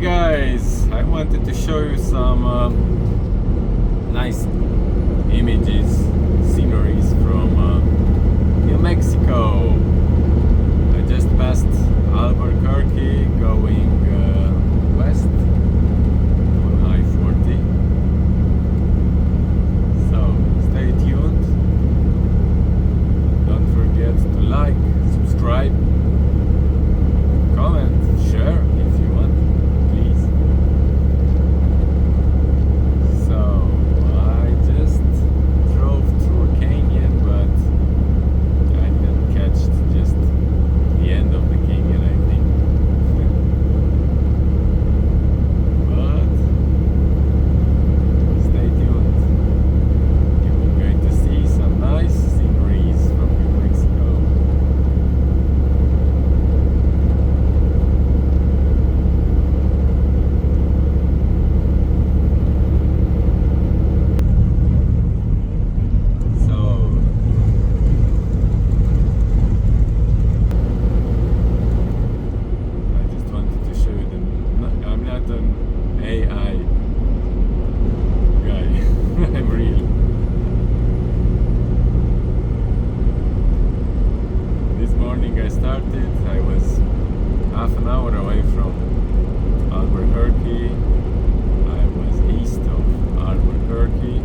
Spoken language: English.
guys, I wanted to show you some nice images, sceneries from New Mexico. I just passed Albuquerque going west on I-40. So stay tuned. Don't forget to like, subscribe, comment, share if you want, please. So I just drove through a canyon, but I didn't catch just the end of the canyon, I think. But stay tuned. You're going to see some nice sceneries from New Mexico. I just wanted to show you I'm not an AI guy. I'm real. This morning I started. I was half an hour away from Albuquerque. I was east of Albuquerque.